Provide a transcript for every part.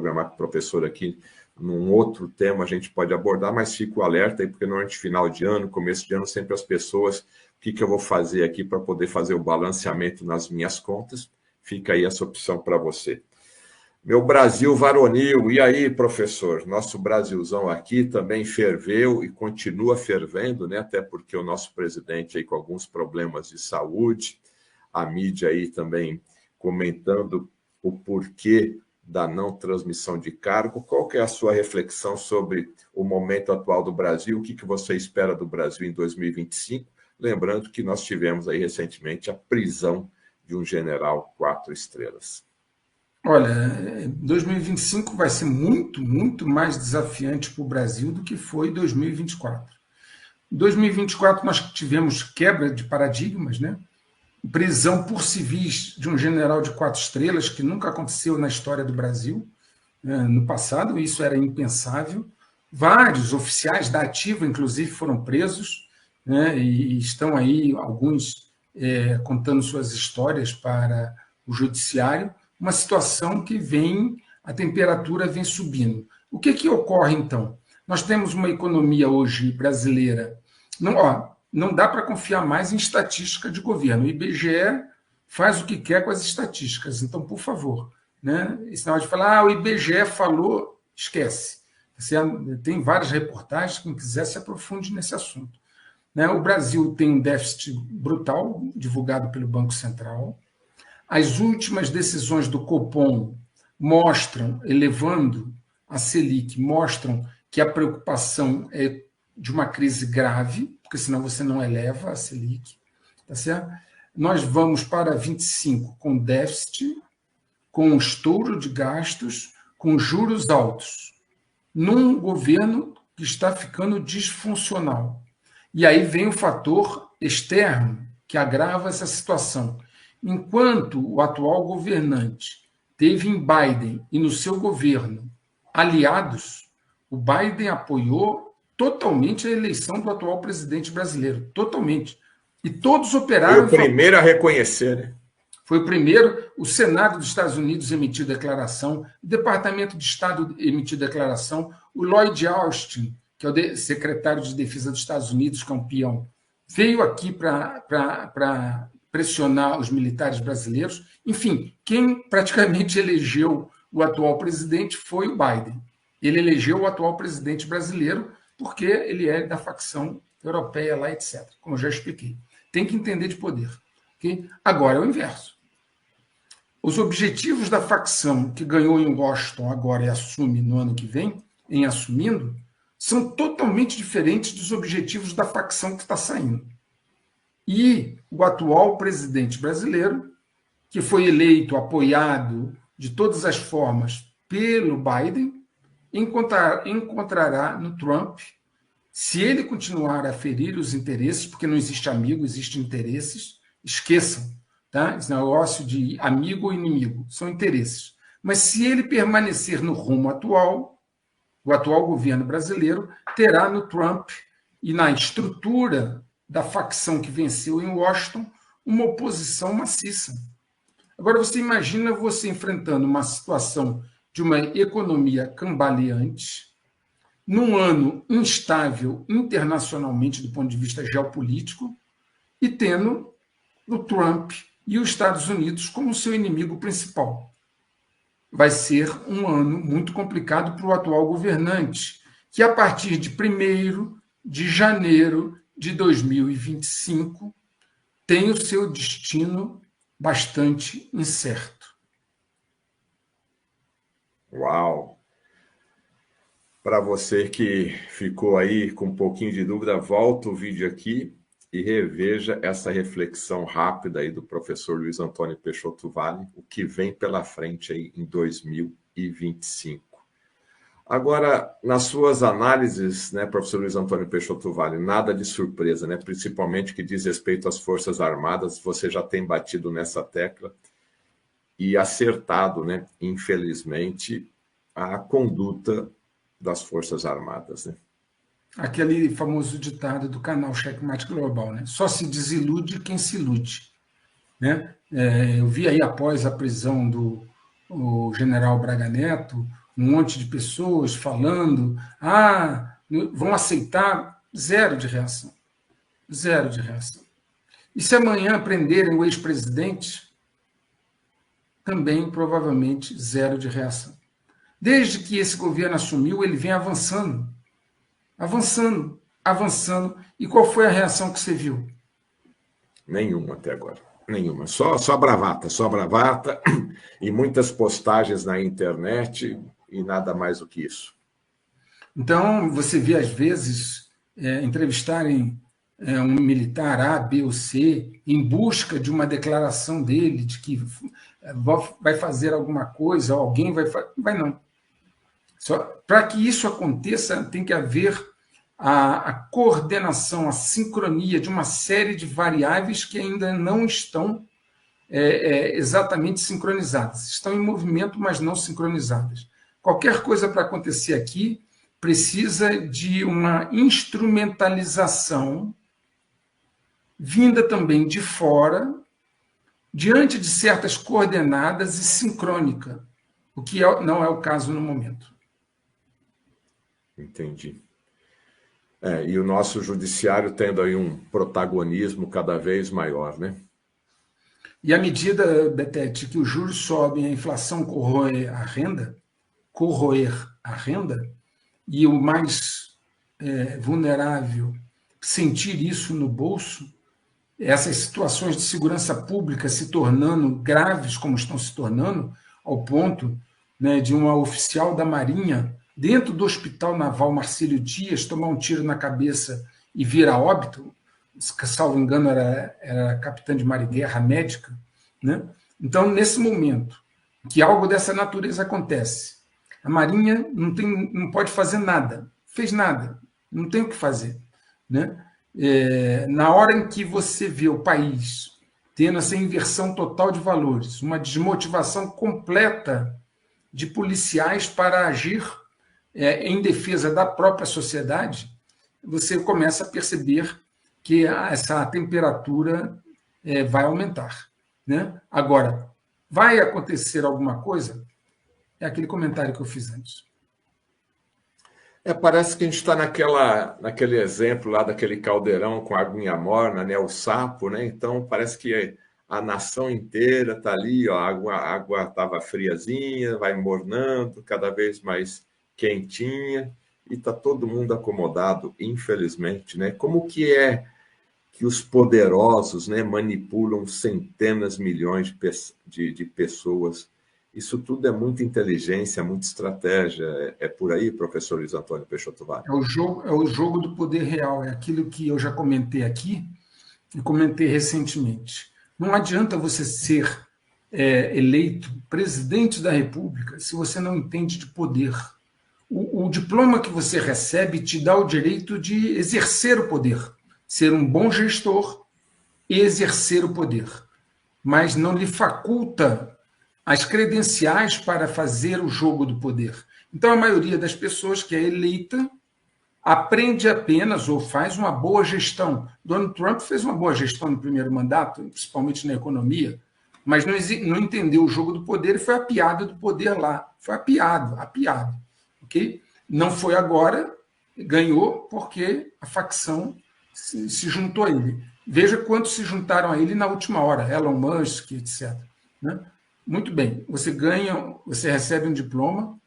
programar com o professor aqui, num outro tema a gente pode abordar, mas fico alerta aí, porque normalmente final de ano, começo de ano, sempre as pessoas, o que eu vou fazer aqui para poder fazer o balanceamento nas minhas contas? Fica aí essa opção para você. Meu Brasil varonil, e aí, professor? Nosso Brasilzão aqui também ferveu e continua fervendo, né? Até porque o nosso presidente aí com alguns problemas de saúde, a mídia aí também comentando o porquê da não transmissão de cargo. Qual que é a sua reflexão sobre o momento atual do Brasil? O que você espera do Brasil em 2025? Lembrando que nós tivemos aí recentemente a prisão de um general 4 estrelas. Olha, 2025 vai ser muito, muito mais desafiante para o Brasil do que foi 2024. Em 2024 nós tivemos quebra de paradigmas, né? Prisão por civis de um general de 4 estrelas, que nunca aconteceu na história do Brasil, né? No passado, isso era impensável. Vários oficiais da ativa, inclusive, foram presos, né? E estão aí, alguns contando suas histórias para o judiciário, uma situação que a temperatura vem subindo. O que ocorre, então? Nós temos uma economia hoje brasileira, não dá para confiar mais em estatística de governo. O IBGE faz o que quer com as estatísticas, então, por favor, né? Esse negócio de falar, o IBGE falou, esquece. Tem várias reportagens, quem quiser se aprofunde nesse assunto. Né? O Brasil tem um déficit brutal, divulgado pelo Banco Central. As últimas decisões do Copom mostram, elevando a Selic, mostram que a preocupação é de uma crise grave, porque senão você não eleva a Selic. Tá certo? Nós vamos para 25 com déficit, com estouro de gastos, com juros altos, num governo que está ficando disfuncional. E aí vem o fator externo que agrava essa situação. Enquanto o atual governante teve em Biden e no seu governo aliados, o Biden apoiou totalmente a eleição do atual presidente brasileiro, totalmente. E todos operaram... Foi o primeiro a reconhecer, né? Foi o primeiro, o Senado dos Estados Unidos emitiu declaração, o Departamento de Estado emitiu declaração, o Lloyd Austin, que é o secretário de Defesa dos Estados Unidos, que é um peão, veio aqui para pressionar os militares brasileiros. Enfim, quem praticamente elegeu o atual presidente foi o Biden. Ele elegeu o atual presidente brasileiro porque ele é da facção europeia lá, etc., como eu já expliquei. Tem que entender de poder. Okay? Agora é o inverso. Os objetivos da facção que ganhou em Washington agora e assume no ano que vem, em assumindo, são totalmente diferentes dos objetivos da facção que está saindo. E o atual presidente brasileiro, que foi eleito, apoiado de todas as formas pelo Biden, encontrará no Trump, se ele continuar a ferir os interesses, porque não existe amigo, existe interesses, esqueçam, tá? Esse negócio de amigo ou inimigo, são interesses. Mas se ele permanecer no rumo atual, o atual governo brasileiro terá no Trump e na estrutura da facção que venceu em Washington uma oposição maciça. Agora, você imagina você enfrentando uma situação de uma economia cambaleante, num ano instável internacionalmente do ponto de vista geopolítico, e tendo o Trump e os Estados Unidos como seu inimigo principal. Vai ser um ano muito complicado para o atual governante, que a partir de 1º de janeiro de 2025 tem o seu destino bastante incerto. Uau! Para você que ficou aí com um pouquinho de dúvida, volta o vídeo aqui e reveja essa reflexão rápida aí do professor Luiz Antônio Peixoto Vale, o que vem pela frente aí em 2025. Agora, nas suas análises, né, professor Luiz Antônio Peixoto Vale, nada de surpresa, né, principalmente que diz respeito às Forças Armadas, você já tem batido nessa tecla e acertado, né, infelizmente, a conduta das Forças Armadas, né? Aquele famoso ditado do canal Checkmate Global, né? Só se desilude quem se ilude, né? Eu vi aí, após a prisão do general Braga Neto, um monte de pessoas falando, vão aceitar, zero de reação. Zero de reação. E se amanhã prenderem o ex-presidente, também provavelmente zero de reação. Desde que esse governo assumiu, ele vem avançando, avançando, avançando. E qual foi a reação que você viu? Nenhuma até agora. Nenhuma. Só bravata, só bravata e muitas postagens na internet e nada mais do que isso. Então, você vê, às vezes, entrevistarem um militar A, B ou C em busca de uma declaração dele de que vai fazer alguma coisa, ou alguém vai não. Para que isso aconteça, tem que haver a coordenação, a sincronia de uma série de variáveis que ainda não estão exatamente sincronizadas. Estão em movimento, mas não sincronizadas. Qualquer coisa para acontecer aqui precisa de uma instrumentalização vinda também de fora, diante de certas coordenadas e sincrônica, o que não é o caso no momento. Entendi. E o nosso judiciário tendo aí um protagonismo cada vez maior, né? E à medida, Betete, que os juros sobem, a inflação corroer a renda, e o mais vulnerável sentir isso no bolso, essas situações de segurança pública se tornando graves, como estão se tornando, ao ponto, né, de uma oficial da Marinha, dentro do Hospital Naval Marcílio Dias, tomar um tiro na cabeça e vir a óbito, salvo engano, era capitã de mar e guerra, médica, né? Então, nesse momento que algo dessa natureza acontece, a Marinha não pode fazer nada, fez nada, não tem o que fazer, né? Na hora em que você vê o país tendo essa inversão total de valores, uma desmotivação completa de policiais para agir em defesa da própria sociedade, você começa a perceber que essa temperatura vai aumentar, né? Agora, vai acontecer alguma coisa? É aquele comentário que eu fiz antes. Parece que a gente está naquele exemplo lá daquele caldeirão com a aguinha morna, né? O sapo, né? Então, parece que a nação inteira está ali, ó, a água estava friazinha, vai mornando, cada vez mais quentinha, e está todo mundo acomodado, infelizmente, né? Como que é que os poderosos, né, manipulam centenas, milhões de pessoas? Isso tudo é muita inteligência, muita estratégia. É por aí, professor Luiz Antônio Peixoto Vale? É o jogo do poder real, é aquilo que eu já comentei aqui e comentei recentemente. Não adianta você ser eleito presidente da República se você não entende de poder. O diploma que você recebe te dá o direito de exercer o poder, ser um bom gestor e exercer o poder, mas não lhe faculta as credenciais para fazer o jogo do poder. Então, a maioria das pessoas que é eleita aprende apenas ou faz uma boa gestão. Donald Trump fez uma boa gestão no primeiro mandato, principalmente na economia, mas não entendeu o jogo do poder e foi apiado do poder lá. Foi apiado. Okay? Não foi agora, ganhou porque a facção se juntou a ele. Veja quantos se juntaram a ele na última hora, Elon Musk, etc. Né? Muito bem, você recebe um diploma,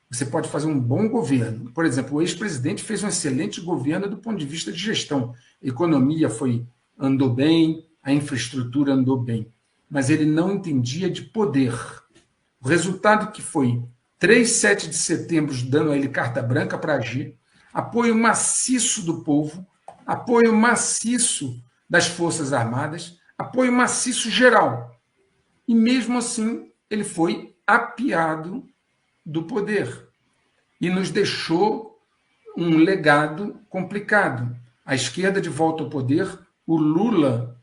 você pode fazer um bom governo. Por exemplo, o ex-presidente fez um excelente governo do ponto de vista de gestão. A economia andou bem, a infraestrutura andou bem, mas ele não entendia de poder. O resultado que foi 7 de setembro dando a ele carta branca para agir, apoio maciço do povo, apoio maciço das Forças Armadas, apoio maciço geral. E mesmo assim, ele foi apiado do poder e nos deixou um legado complicado. A esquerda de volta ao poder, o Lula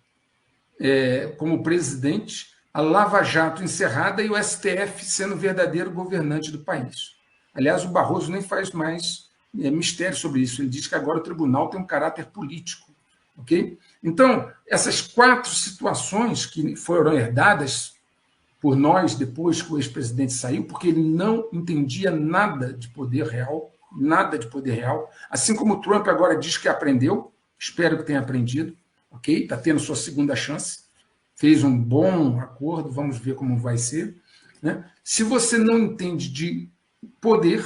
como presidente, a Lava Jato encerrada e o STF sendo o verdadeiro governante do país. Aliás, o Barroso nem faz mais mistério sobre isso. Ele diz que agora o tribunal tem um caráter político. Okay? Então, essas 4 situações que foram herdadas por nós depois que o ex-presidente saiu, porque ele não entendia nada de poder real, nada de poder real, assim como o Trump agora diz que aprendeu, espero que tenha aprendido, ok? Está tendo sua segunda chance, fez um bom acordo, vamos ver como vai ser, né? Se você não entende de poder,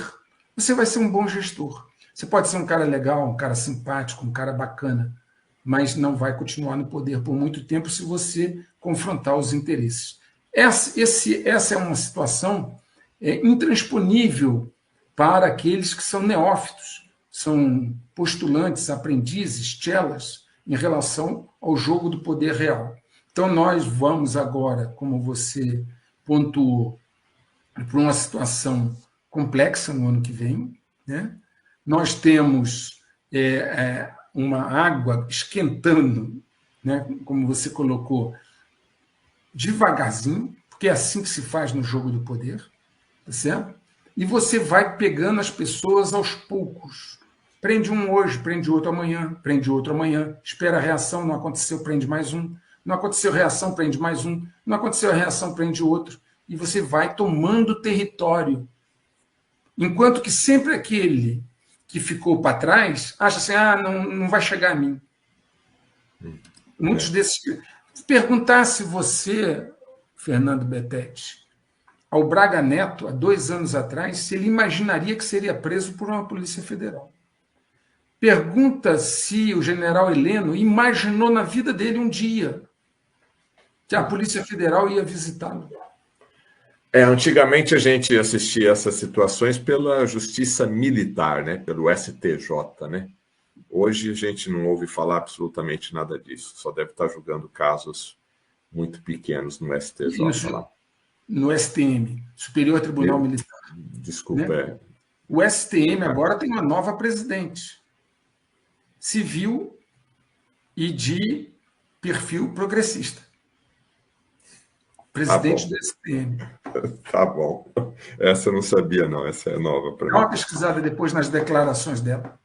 você vai ser um bom gestor. Você pode ser um cara legal, um cara simpático, um cara bacana, mas não vai continuar no poder por muito tempo se você confrontar os interesses. Essa é uma situação intransponível para aqueles que são neófitos, são postulantes, aprendizes, chelas, em relação ao jogo do poder real. Então, nós vamos agora, como você pontuou, para uma situação complexa no ano que vem, né? Nós temos uma água esquentando, né? Como você colocou, devagarzinho, porque é assim que se faz no jogo do poder, tá certo? E você vai pegando as pessoas aos poucos. Prende um hoje, prende outro amanhã, prende outro amanhã, espera a reação, não aconteceu, prende mais um, não aconteceu reação, prende mais um, não aconteceu a reação, prende outro, e você vai tomando território. Enquanto que sempre aquele que ficou para trás acha assim, não vai chegar a mim. Muitos desses... Perguntar se você, Fernando Betete, ao Braga Neto, há 2 anos atrás, se ele imaginaria que seria preso por uma Polícia Federal. Pergunta se o general Heleno imaginou na vida dele um dia que a Polícia Federal ia visitá-lo. Antigamente a gente assistia essas situações pela Justiça Militar, né? Pelo STJ, né? Hoje a gente não ouve falar absolutamente nada disso, só deve estar julgando casos muito pequenos no STJ. Isso, lá. No STM, Superior Tribunal Militar. Desculpa. Né? O STM agora tem uma nova presidente, civil e de perfil progressista. Presidente do STM. Tá bom. Essa eu não sabia, não. Essa é nova para mim. Dá uma pesquisada depois nas declarações dela.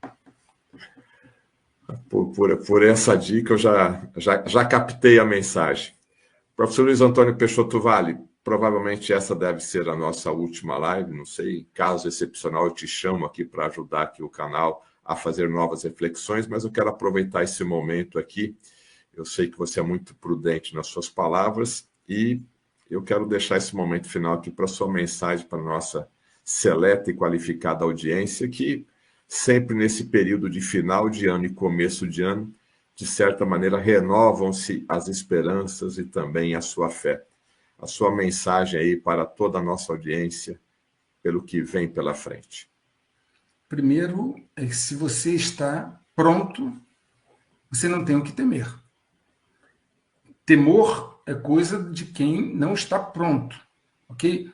Por essa dica, eu já captei a mensagem. Professor Luiz Antônio Peixoto Vale, provavelmente essa deve ser a nossa última live, não sei, caso excepcional eu te chamo aqui para ajudar aqui o canal a fazer novas reflexões, mas eu quero aproveitar esse momento aqui, eu sei que você é muito prudente nas suas palavras e eu quero deixar esse momento final aqui para sua mensagem para a nossa seleta e qualificada audiência, que sempre nesse período de final de ano e começo de ano, de certa maneira, renovam-se as esperanças e também a sua fé. A sua mensagem aí para toda a nossa audiência, pelo que vem pela frente. Primeiro, é que se você está pronto, você não tem o que temer. Temor é coisa de quem não está pronto, ok?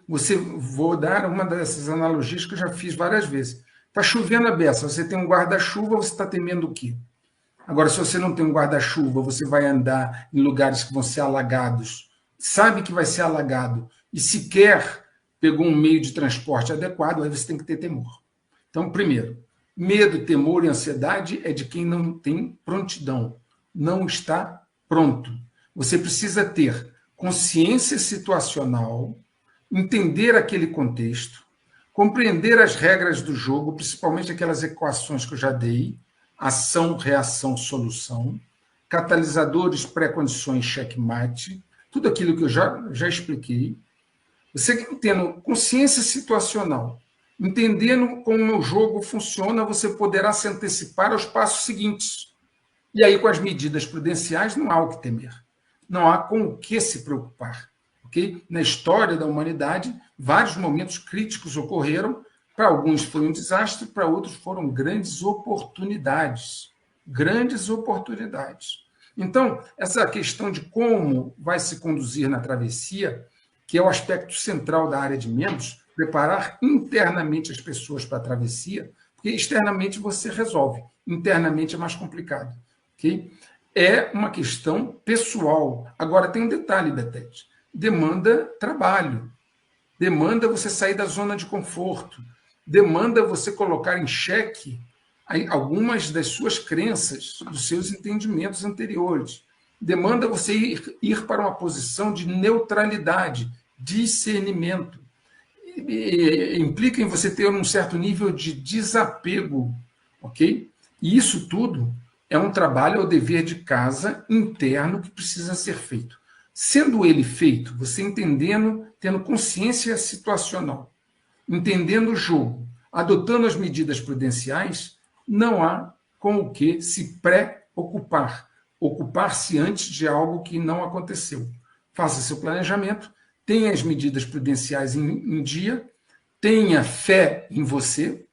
Vou dar uma dessas analogias que eu já fiz várias vezes. Está chovendo a beça, você tem um guarda-chuva, você está temendo o quê? Agora, se você não tem um guarda-chuva, você vai andar em lugares que vão ser alagados, sabe que vai ser alagado e sequer pegou um meio de transporte adequado, aí você tem que ter temor. Então, primeiro, medo, temor e ansiedade é de quem não tem prontidão, não está pronto. Você precisa ter consciência situacional, entender aquele contexto, compreender as regras do jogo, principalmente aquelas equações que eu já dei, ação, reação, solução, catalisadores, pré-condições, checkmate, tudo aquilo que eu já expliquei. Você tendo consciência situacional, entendendo como o jogo funciona, você poderá se antecipar aos passos seguintes. E aí, com as medidas prudenciais, não há o que temer. Não há com o que se preocupar. Okay? Na história da humanidade, vários momentos críticos ocorreram. Para alguns foi um desastre, para outros foram grandes oportunidades. Grandes oportunidades. Então, essa questão de como vai se conduzir na travessia, que é o aspecto central da área de membros, preparar internamente as pessoas para a travessia, porque externamente você resolve, internamente é mais complicado. Okay? É uma questão pessoal. Agora, tem um detalhe, Betete. Demanda trabalho. Demanda você sair da zona de conforto. Demanda você colocar em xeque algumas das suas crenças, dos seus entendimentos anteriores. Demanda você ir para uma posição de neutralidade, discernimento. Implica em você ter um certo nível de desapego, ok? E isso tudo é um trabalho ou dever de casa interno que precisa ser feito. Sendo ele feito, você entendendo, tendo consciência situacional, entendendo o jogo, adotando as medidas prudenciais, não há com o que se preocupar, ocupar-se antes de algo que não aconteceu. Faça seu planejamento, tenha as medidas prudenciais em dia, tenha fé em você,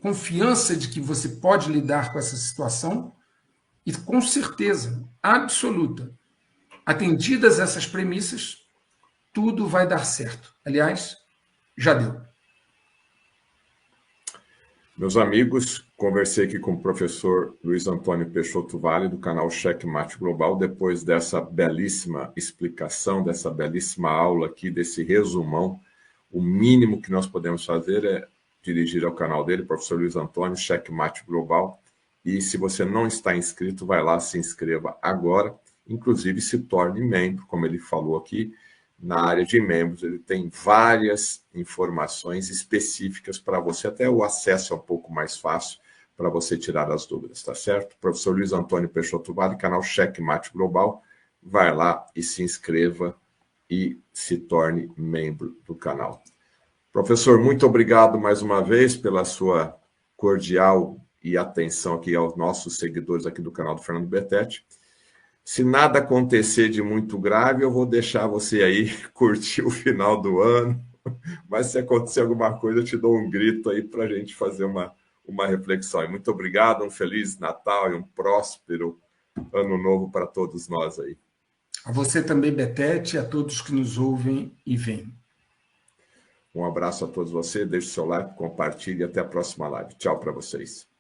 confiança de que você pode lidar com essa situação e com certeza absoluta, atendidas essas premissas, tudo vai dar certo. Aliás, já deu. Meus amigos, conversei aqui com o professor Luiz Antônio Peixoto Vale, do canal Checkmate Global, depois dessa belíssima explicação, dessa belíssima aula aqui, desse resumão. O mínimo que nós podemos fazer é dirigir ao canal dele, professor Luiz Antônio, Checkmate Global, e se você não está inscrito, vai lá, se inscreva agora, inclusive se torne membro, como ele falou aqui. Na área de membros, ele tem várias informações específicas para você, até o acesso é um pouco mais fácil para você tirar as dúvidas, tá certo? Professor Luiz Antônio Peixoto Vale, canal Checkmate Global, vai lá e se inscreva e se torne membro do canal. Professor, muito obrigado mais uma vez pela sua cordial e atenção aqui aos nossos seguidores aqui do canal do Fernando Betete. Se nada acontecer de muito grave, eu vou deixar você aí curtir o final do ano. Mas se acontecer alguma coisa, eu te dou um grito aí para a gente fazer uma reflexão. E muito obrigado, um Feliz Natal e um próspero Ano Novo para todos nós aí. A você também, Betete, e a todos que nos ouvem e veem. Um abraço a todos vocês, deixe seu like, compartilhe e até a próxima live. Tchau para vocês.